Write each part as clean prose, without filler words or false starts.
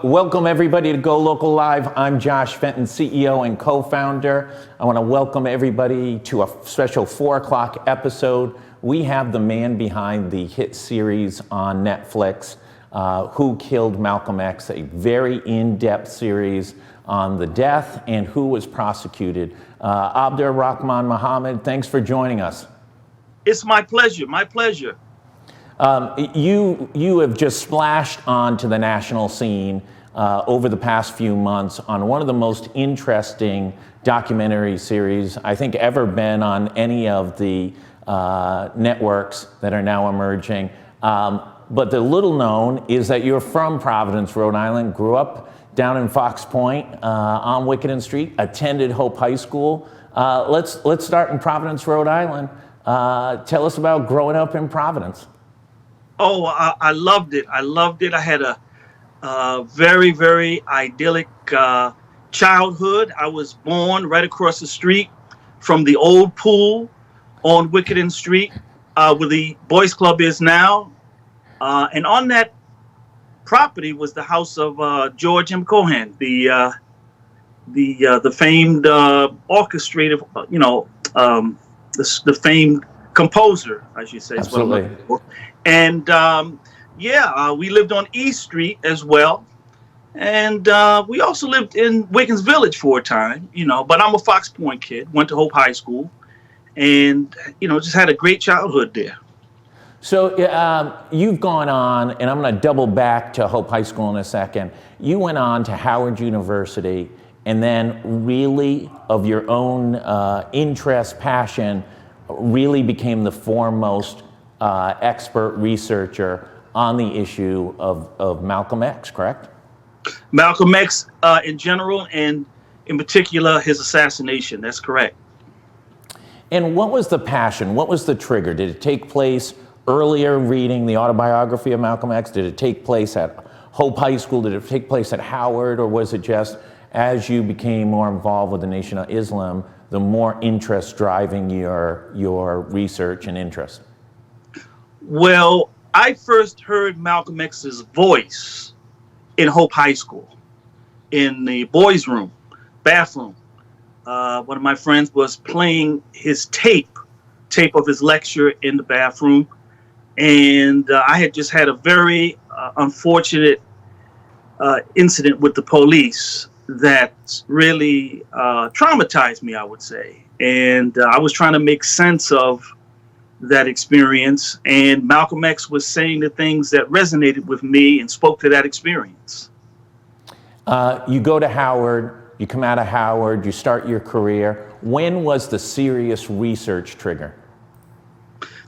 Welcome everybody to GoLocal Live. I'm Josh Fenton, CEO and co-founder. I want to welcome everybody to a special 4 o'clock episode. We have the man behind the hit series on Netflix, Who Killed Malcolm X, a very in-depth series on the death and who was prosecuted. Abdur-Rahman Muhammad, thanks for joining us. It's my pleasure, my pleasure. You have just splashed onto the national scene over the past few months on one of the most interesting documentary series I think ever been on any of the networks that are now emerging. But the little known is that you're from Providence, Rhode Island, grew up down in Fox Point on Wickenden Street, attended Hope High School. Let's start in Providence, Rhode Island. Tell us about growing up in Providence. Oh, I loved it. I loved it. I had a very, very idyllic childhood. I was born right across the street from the old pool on Wickenden Street, where the Boys Club is now. And on that property was the house of George M. Cohan, the famed orchestrator, the famed composer, I should say. Absolutely. And we lived on East Street as well. And we also lived in Wiggins Village for a time, but I'm a Fox Point kid, went to Hope High School, and, just had a great childhood there. So you've gone on, and I'm going to double back to Hope High School in a second. You went on to Howard University, and then really of your own interest, passion, really became the foremost expert researcher on the issue of Malcolm X, correct? Malcolm X in general, and in particular his assassination. That's correct. And what was the passion? What was the trigger? Did it take place earlier reading the Autobiography of Malcolm X? Did it take place at Hope High School? Did it take place at Howard? Or was it just as you became more involved with the Nation of Islam, the more interest driving your research and interest? Well, I first heard Malcolm X's voice in Hope High School, in the boys' room, bathroom. One of my friends was playing his tape of his lecture in the bathroom. And I had just had a very unfortunate incident with the police that really traumatized me, I would say. And I was trying to make sense of that experience, and Malcolm X was saying the things that resonated with me and spoke to that experience. You go to Howard, you come out of Howard, you start your career. When was the serious research trigger?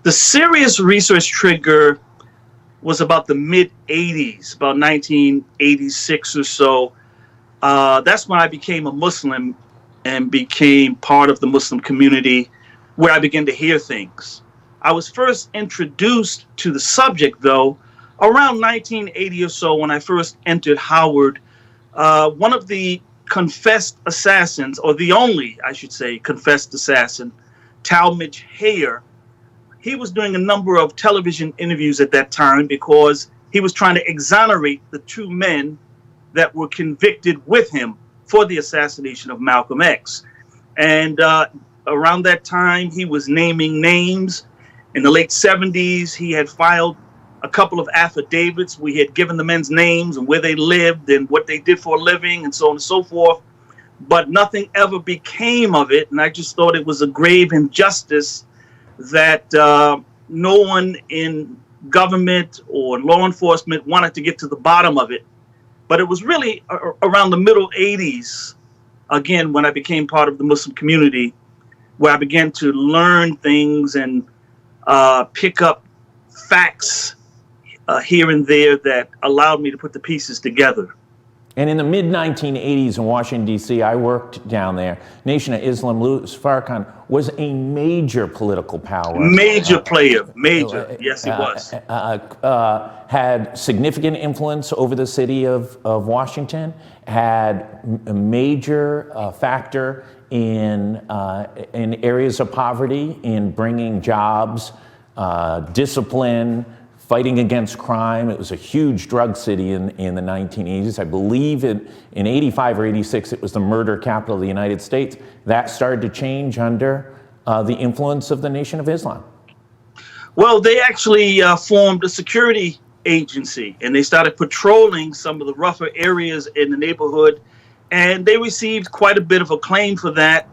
The serious research trigger was about the mid-'80s, about 1986 or so. That's when I became a Muslim and became part of the Muslim community, where I began to hear things. I was first introduced to the subject, though, around 1980 or so when I first entered Howard. One of the confessed assassins, or the only, I should say, confessed assassin, Talmadge Hayer, he was doing a number of television interviews at that time because he was trying to exonerate the two men that were convicted with him for the assassination of Malcolm X. And around that time, he was naming names. In the late 70s, he had filed a couple of affidavits. We had given the men's names and where they lived and what they did for a living and so on and so forth. But nothing ever became of it. And I just thought it was a grave injustice that no one in government or law enforcement wanted to get to the bottom of it. But it was really around the middle 80s, again, when I became part of the Muslim community, where I began to learn things and pick up facts here and there that allowed me to put the pieces together. And in the mid-1980s in Washington, D.C., I worked down there. Nation of Islam, Louis Farrakhan was a major political power. Major player, major. Yes, he was. Had significant influence over the city of Washington, had a major factor in areas of poverty, in bringing jobs, discipline, fighting against crime. It was a huge drug city in the 1980s. I believe in 85 or 86, it was the murder capital of the United States. That started to change under the influence of the Nation of Islam. Well, they actually formed a security agency, and they started patrolling some of the rougher areas in the neighborhood, and they received quite a bit of acclaim for that.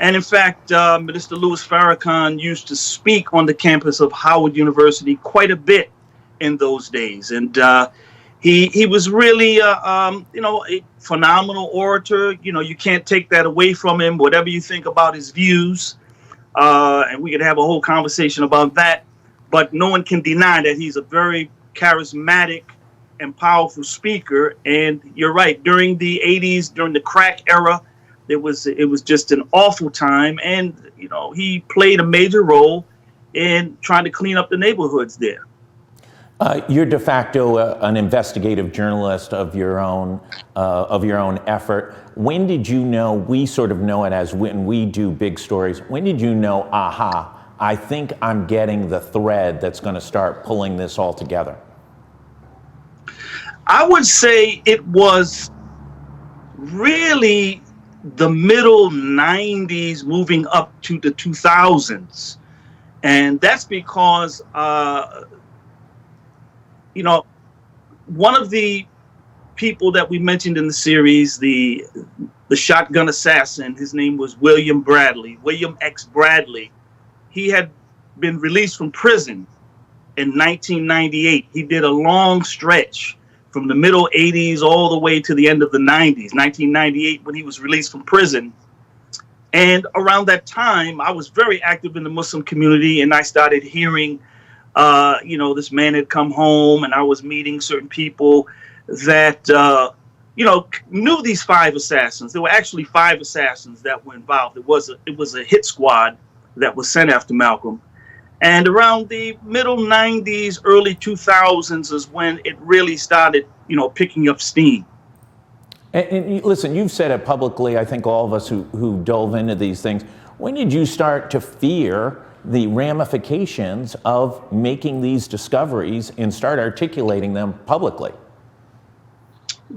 And in fact, Minister Louis Farrakhan used to speak on the campus of Howard University quite a bit in those days. And he was really, a phenomenal orator. You know, you can't take that away from him, whatever you think about his views. And we could have a whole conversation about that. But no one can deny that he's a very charismatic and powerful speaker. And you're right, during the 80s, during the crack era, it was just an awful time, and he played a major role in trying to clean up the neighborhoods there. You're de facto an investigative journalist of your own effort. When did you know? We sort of know it as when we do big stories. When did you know? Aha! I think I'm getting the thread that's going to start pulling this all together. I would say it was really the middle 90s moving up to the 2000s. And that's because, one of the people that we mentioned in the series, the shotgun assassin, his name was William X. Bradley. He had been released from prison in 1998. He did a long stretch from the middle 80s all the way to the end of the 90s, 1998, when he was released from prison. And around that time, I was very active in the Muslim community, and I started hearing, this man had come home, and I was meeting certain people that, knew these 5 assassins. There were actually 5 assassins that were involved. It was a hit squad that was sent after Malcolm. And around the middle 90s, early 2000s is when it really started, picking up steam. And listen, you've said it publicly. I think all of us who delve into these things. When did you start to fear the ramifications of making these discoveries and start articulating them publicly?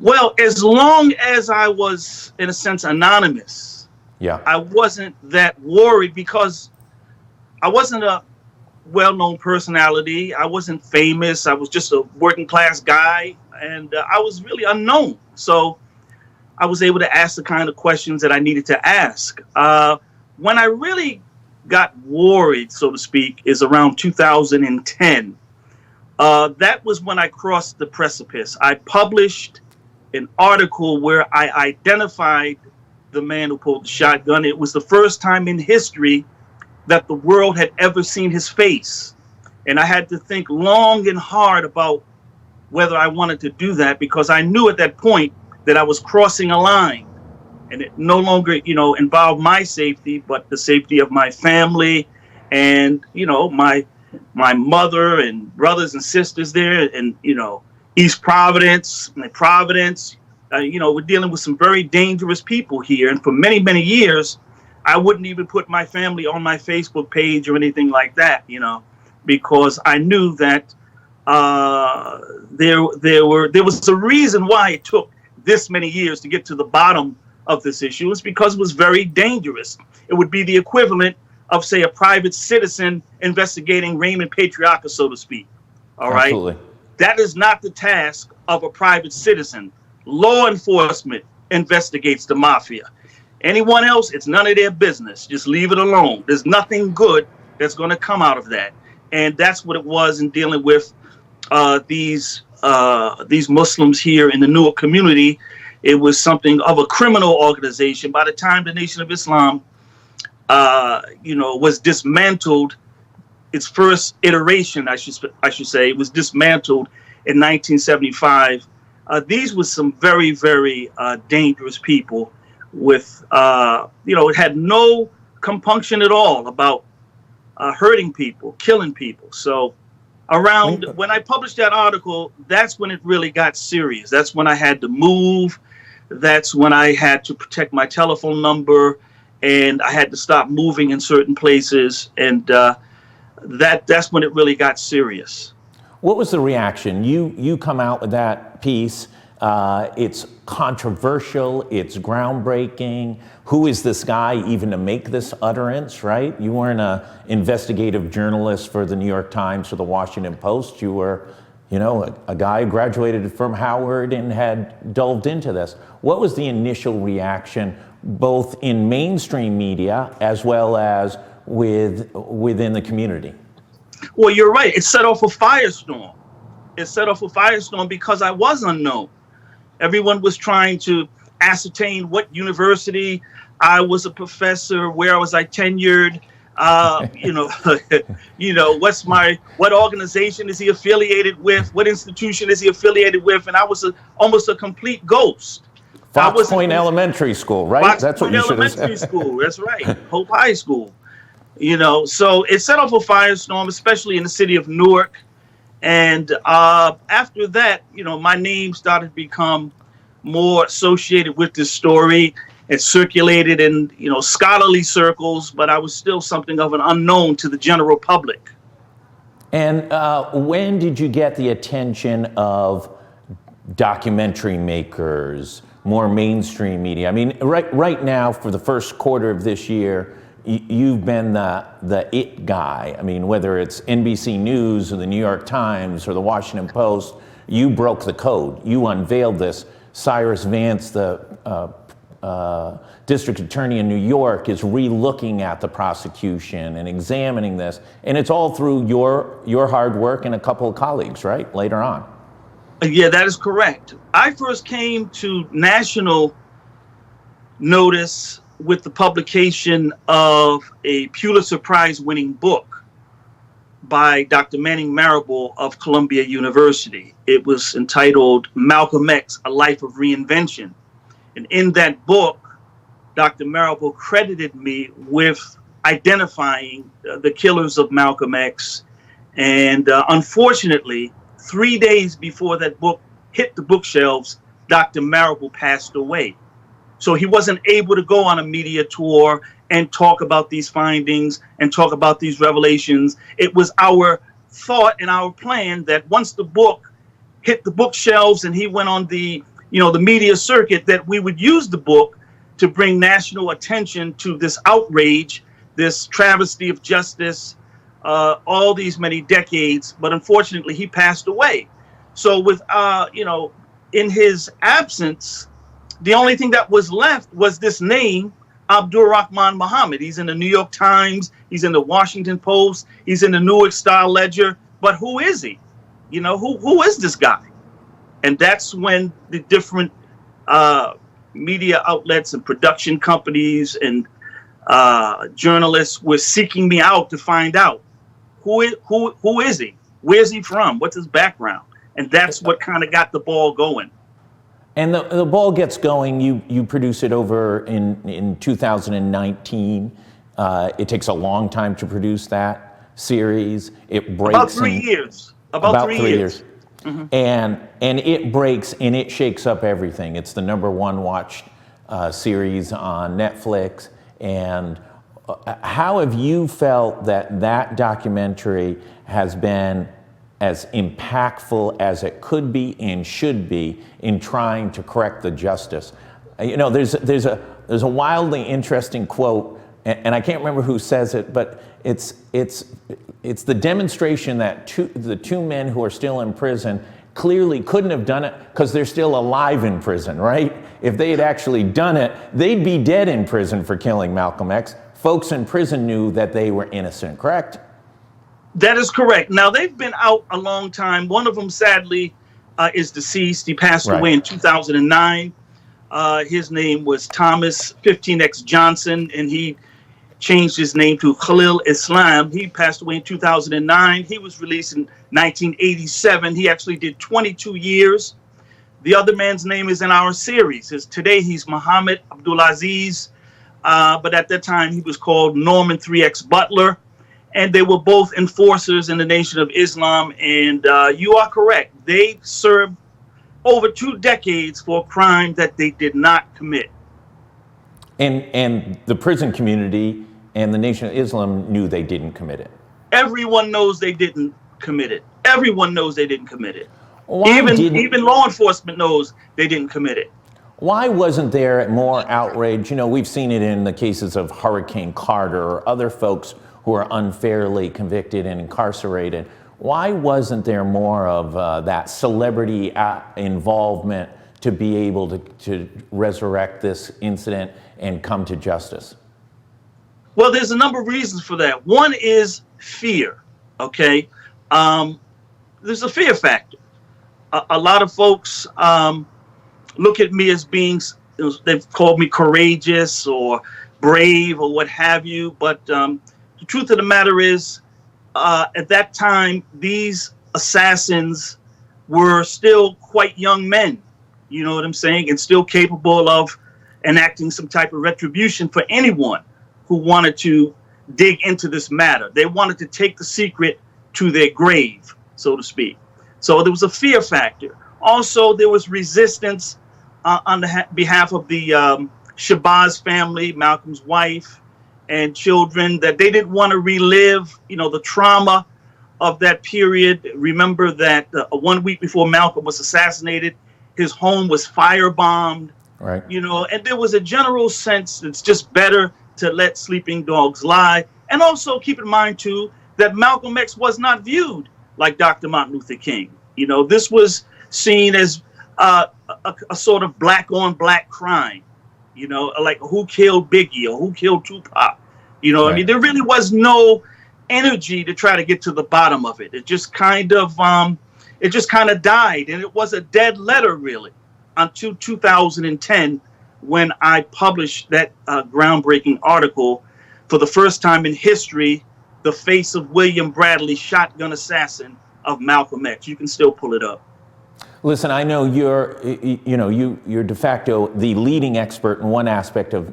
Well, as long as I was, in a sense, anonymous, I wasn't that worried, because I wasn't a well-known personality. I wasn't famous. I was just a working class guy, and I was really unknown. So I was able to ask the kind of questions that I needed to ask. When I really got worried, so to speak, is around 2010. That was when I crossed the precipice. I published an article where I identified the man who pulled the shotgun. It was the first time in history that the world had ever seen his face. And I had to think long and hard about whether I wanted to do that, because I knew at that point that I was crossing a line, and it no longer, involved my safety, but the safety of my family and, my mother and brothers and sisters there, and, East Providence, we're dealing with some very dangerous people here. And for many, many years, I wouldn't even put my family on my Facebook page or anything like that, because I knew that there was a reason why it took this many years to get to the bottom of this issue. It's because it was very dangerous. It would be the equivalent of, say, a private citizen investigating Raymond Patriarca, so to speak. All right. Absolutely. That is not the task of a private citizen. Law enforcement investigates the mafia. Anyone else, it's none of their business. Just leave it alone. There's nothing good that's going to come out of that. And that's what it was in dealing with these Muslims here in the Newark community. It was something of a criminal organization. By the time the Nation of Islam, was dismantled, its first iteration, I should say, it was dismantled in 1975. These were some very, very dangerous people with, it had no compunction at all about hurting people, killing people. So when I published that article, that's when it really got serious. That's when I had to move. That's when I had to protect my telephone number, and I had to stop moving in certain places. And that's when it really got serious. What was the reaction? You come out with that piece. It's controversial. It's groundbreaking. Who is this guy even to make this utterance, right? You weren't an investigative journalist for the New York Times or the Washington Post. You were, a guy who graduated from Howard and had delved into this. What was the initial reaction, both in mainstream media as well as within the community? Well, you're right. It set off a firestorm. It set off a firestorm because I was unknown. Everyone was trying to ascertain what university I was a professor, where was I tenured, what organization is he affiliated with, what institution is he affiliated with, and I was almost a complete ghost. Fox Point Elementary School, right? Fox That's Point what you should have said. Elementary School. That's right. Hope High School. So it set off a firestorm, especially in the city of Newark. And after that, my name started to become more associated with this story. It circulated in, scholarly circles, but I was still something of an unknown to the general public. And when did you get the attention of documentary makers, more mainstream media? I mean, right now, for the first quarter of this year, you've been the it guy. I mean, whether it's NBC News or the New York Times or the Washington Post, you broke the code. You unveiled this. Cyrus Vance, the district attorney in New York, is re-looking at the prosecution and examining this. And it's all through your hard work and a couple of colleagues, right, later on. Yeah, that is correct. I first came to national notice with the publication of a Pulitzer Prize winning book by Dr. Manning Marable of Columbia University. It was entitled Malcolm X, A Life of Reinvention. And in that book, Dr. Marable credited me with identifying the killers of Malcolm X. And unfortunately, 3 days before that book hit the bookshelves, Dr. Marable passed away. So he wasn't able to go on a media tour and talk about these findings and talk about these revelations. It was our thought and our plan that once the book hit the bookshelves and he went on the media circuit, that we would use the book to bring national attention to this outrage, this travesty of justice, all these many decades. But unfortunately, he passed away. So with, in his absence, the only thing that was left was this name, Abdur-Rahman Muhammad. He's in the New York Times. He's in the Washington Post. He's in the Newark Star Ledger. But who is he? Who is this guy? And that's when the different media outlets and production companies and journalists were seeking me out to find out who is he? Where's he from? What's his background? And that's what kind of got the ball going. And the ball gets going. You produce it over in 2019. It takes a long time to produce that series. It breaks about 3 years. About 3 years. Mm-hmm. And it breaks and it shakes up everything. It's the #1 watched series on Netflix. And how have you felt that documentary has been as impactful as it could be and should be in trying to correct the justice? There's a wildly interesting quote, and I can't remember who says it, but it's the demonstration that the two men who are still in prison clearly couldn't have done it because they're still alive in prison, right? If they had actually done it, they'd be dead in prison for killing Malcolm X. Folks in prison knew that they were innocent, correct? That is correct. Now, they've been out a long time. One of them, sadly, is deceased. He passed away in 2009. His name was Thomas 15X Johnson, and he changed his name to Khalil Islam. He passed away in 2009. He was released in 1987. He actually did 22 years. The other man's name is in our series. Today, he's Muhammad Abdulaziz, but at that time, he was called Norman 3X Butler. And they were both enforcers in the Nation of Islam. And you are correct. They served over 2 decades for a crime that they did not commit. And the prison community and the Nation of Islam knew they didn't commit it. Everyone knows they didn't commit it. Everyone knows they didn't commit it. Why Even law enforcement knows they didn't commit it. Why wasn't there more outrage? You know, we've seen it in the cases of Hurricane Carter or other folks who are unfairly convicted and incarcerated. Why wasn't there more of that celebrity involvement to be able to resurrect this incident and come to justice? Well, there's a number of reasons for that. One is fear, okay? There's a fear factor. A lot of folks look at me as being, they've called me courageous or brave or what have you. But the truth of the matter is, at that time, these assassins were still quite young men, you know what I'm saying, and still capable of enacting some type of retribution for anyone who wanted to dig into this matter. They wanted to take the secret to their grave, so to speak. So there was a fear factor. Also, there was resistance on the behalf of the Shabazz family, Malcolm's wife and children, that they didn't want to relive, you know, the trauma of that period. Remember that 1 week before Malcolm was assassinated, his home was firebombed. Right. You know, and there was a general sense it's just better to let sleeping dogs lie. And also keep in mind, too, that Malcolm X was not viewed like Dr. Martin Luther King. You know, this was seen as a sort of black on black crime, you know, like who killed Biggie or who killed Tupac. You know, right. I mean, there really was no energy to try to get to the bottom of it. It just kind of died. And it was a dead letter, really, until 2010, when I published that groundbreaking article, For the First Time in History, The Face of William Bradley, Shotgun Assassin of Malcolm X. You can still pull it up. Listen, I know you're de facto the leading expert in one aspect of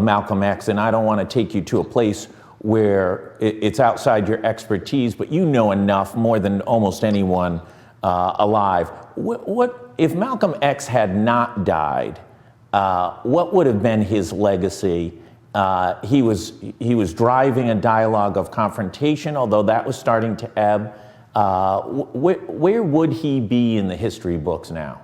Malcolm X, and I don't want to take you to a place where it's outside your expertise, but you know enough, more than almost anyone alive. What if Malcolm X had not died? What would have been his legacy? He was driving a dialogue of confrontation, although that was starting to ebb. Where would he be in the history books now?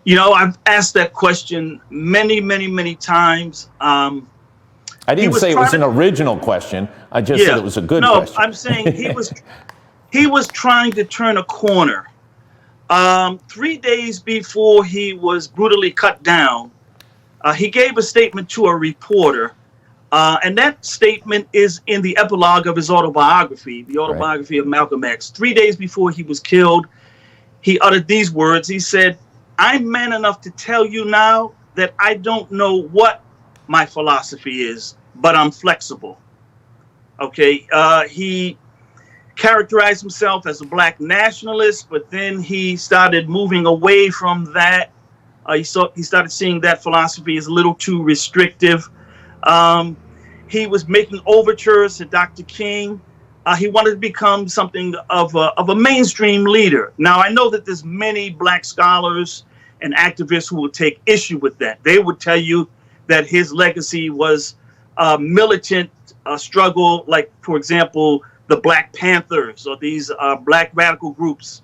You know, I've asked that question many, many, many times. I didn't say it was an original question. I just said it was a good question. No, I'm saying he was trying to turn a corner. 3 days before he was brutally cut down, he gave a statement to a reporter. And that statement is in the epilogue of his autobiography, the Autobiography of Malcolm X. 3 days before he was killed, he uttered these words. He said, "I'm man enough to tell you now that I don't know what my philosophy is, but I'm flexible." Okay. He characterized himself as a black nationalist, but then he started moving away from that. He started seeing that philosophy as a little too restrictive. He was making overtures to Dr. King. He wanted to become something of a mainstream leader. Now, I know that there's many black scholars and activists who will take issue with that. They would tell you that his legacy was a militant struggle, like, for example, the Black Panthers or these black radical groups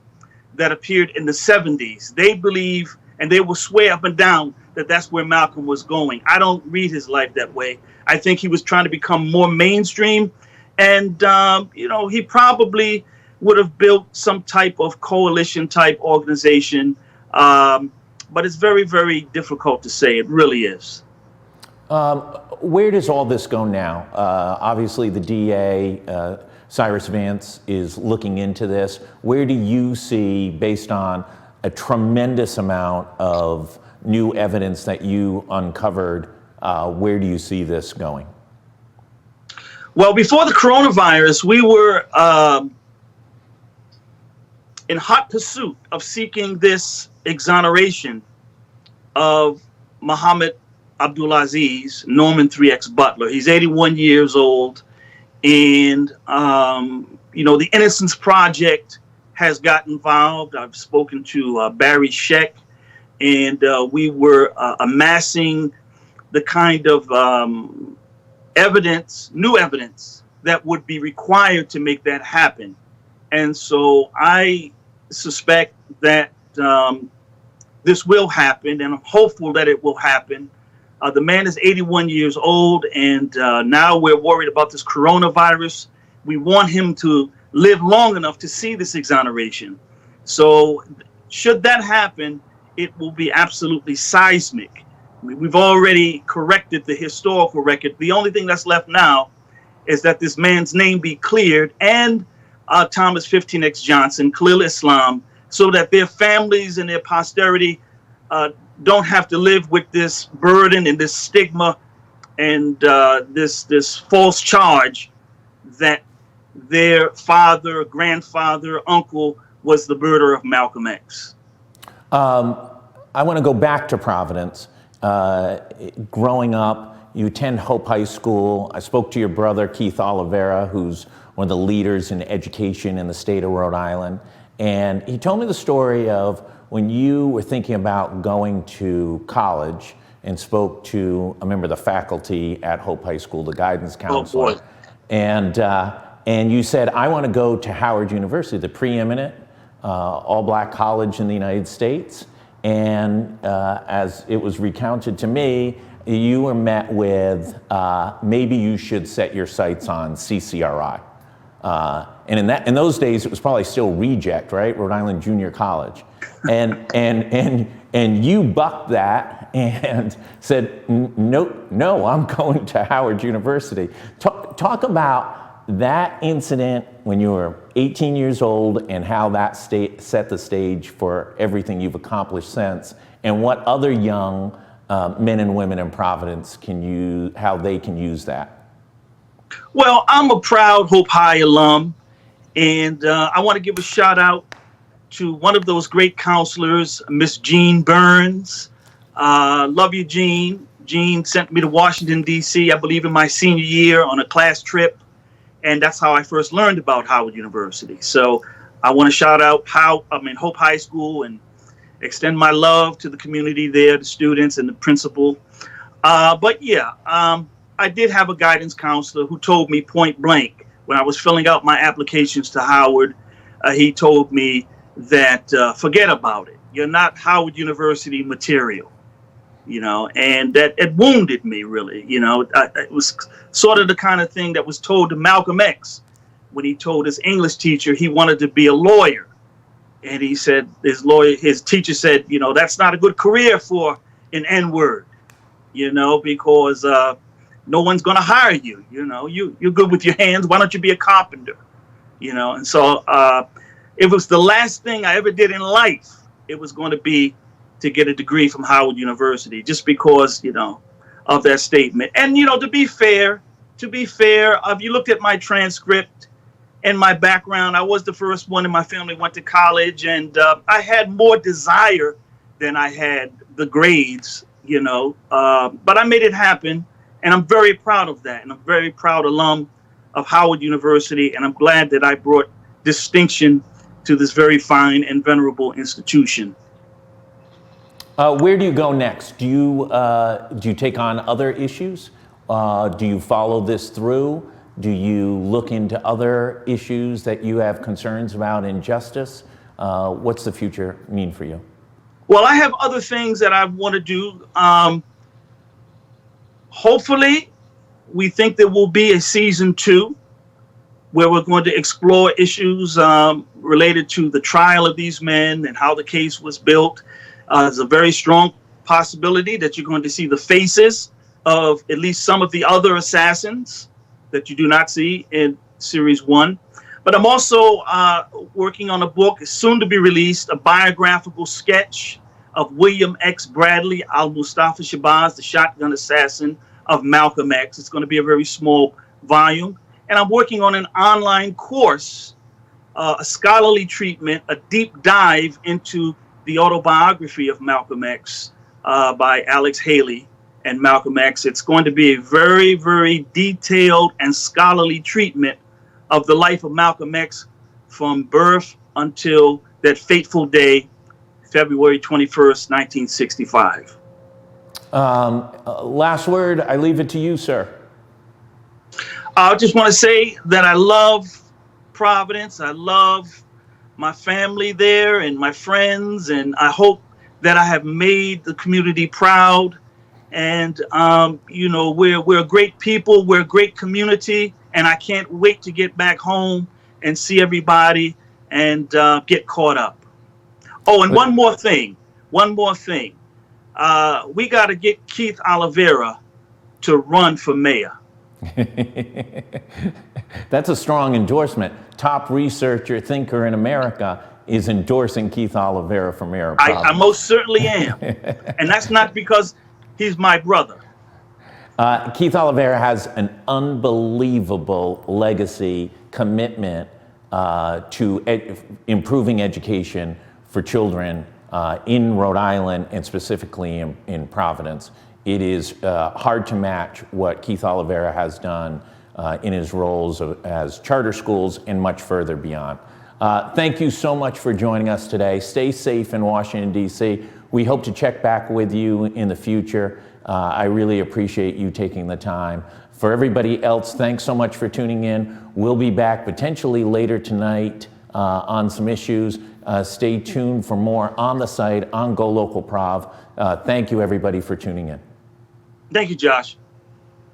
that appeared in the 70s. They believe, and they will swear up and down, that that's where Malcolm was going. I don't read his life that way. I think he was trying to become more mainstream. And, he probably would have built some type of coalition type organization. But it's very, very difficult to say. It really is. Where does all this go now? Obviously, the DA, Cyrus Vance, is looking into this. Where do you see, based on a tremendous amount of new evidence that you uncovered, where do you see this going? Well, before the coronavirus, we were in hot pursuit of seeking this exoneration of Muhammad Abdulaziz, Norman 3X Butler. He's 81 years old. And, the Innocence Project has got involved. I've spoken to Barry Scheck, and we were amassing the kind of new evidence that would be required to make that happen. And so I suspect that this will happen, and I'm hopeful that it will happen. The man is 81 years old, and now we're worried about this coronavirus. We want him to live long enough to see this exoneration. So should that happen, it will be absolutely seismic. We've already corrected the historical record. The only thing that's left now is that this man's name be cleared, and Thomas 15X Johnson, clear Islam, so that their families and their posterity don't have to live with this burden and this stigma and this false charge that their father, grandfather, uncle was the murderer of Malcolm X. I want to go back to Providence. Growing up, you attend Hope High School. I spoke to your brother, Keith Oliveira, who's one of the leaders in education in the state of Rhode Island. And he told me the story of when you were thinking about going to college and spoke to a member of the faculty at Hope High School, the guidance counselor. Oh, boy. And you said, I want to go to Howard University, the preeminent all-black college in the United States. And as it was recounted to me, you were met with, maybe you should set your sights on CCRI. And in those days, it was probably still Reject, right? Rhode Island Junior College. And you bucked that and said, no, I'm going to Howard University. Talk about that incident when you were 18 years old and how that set the stage for everything you've accomplished since, and what other young men and women in Providence how they can use that. Well, I'm a proud Hope High alum, and I want to give a shout out to one of those great counselors, Miss Jean Burns. Love you, Jean. Jean sent me to Washington, D.C., I believe in my senior year on a class trip, and that's how I first learned about Howard University. So I want to shout out Hope High School and extend my love to the community there, the students and the principal. But yeah, I did have a guidance counselor who told me point blank when I was filling out my applications to Howard. He told me that forget about it. You're not Howard University material, and that it wounded me really. It was sort of the kind of thing that was told to Malcolm X when he told his English teacher he wanted to be a lawyer. And he said, his teacher said, that's not a good career for an N-word, because no one's going to hire you. You're good with your hands. Why don't you be a carpenter? And so it was the last thing I ever did in life. It was going to be to get a degree from Howard University, just because, of that statement. And, to be fair, if you looked at my transcript and my background, I was the first one in my family went to college, and I had more desire than I had the grades, but I made it happen, and I'm very proud of that. And I'm very proud alum of Howard University, and I'm glad that I brought distinction to this very fine and venerable institution. Where do you go next? Do you take on other issues? Do you follow this through? Do you look into other issues that you have concerns about injustice? What's the future mean for you? Well, I have other things that I want to do. Hopefully, we think there will be a season 2 where we're going to explore issues related to the trial of these men and how the case was built. There's a very strong possibility that you're going to see the faces of at least some of the other assassins that you do not see in Series 1. But I'm also working on a book, soon to be released, a biographical sketch of William X. Bradley, al-Mustafa Shabazz, the shotgun assassin of Malcolm X. It's going to be a very small volume. And I'm working on an online course, a scholarly treatment, a deep dive into the Autobiography of Malcolm X by Alex Haley and Malcolm X. It's going to be a very, very detailed and scholarly treatment of the life of Malcolm X from birth until that fateful day, February 21st, 1965. Last word, I leave it to you, sir. I just want to say that I love Providence. I love my family there and my friends, and I hope that I have made the community proud. And we're great people, we're a great community, and I can't wait to get back home and see everybody and get caught up. Oh, and one more thing. We got to get Keith Oliveira to run for mayor. That's a strong endorsement. Top researcher, thinker in America is endorsing Keith Oliveira for mayor of Providence. I most certainly am. And that's not because he's my brother. Keith Oliveira has an unbelievable legacy commitment to improving education for children in Rhode Island and specifically in Providence. It is hard to match what Keith Oliveira has done in his roles as charter schools and much further beyond. Thank you so much for joining us today. Stay safe in Washington, D.C. We hope to check back with you in the future. I really appreciate you taking the time. For everybody else, thanks so much for tuning in. We'll be back potentially later tonight on some issues. Stay tuned for more on the site, on GoLocal Prov. Thank you, everybody, for tuning in. Thank you, Josh.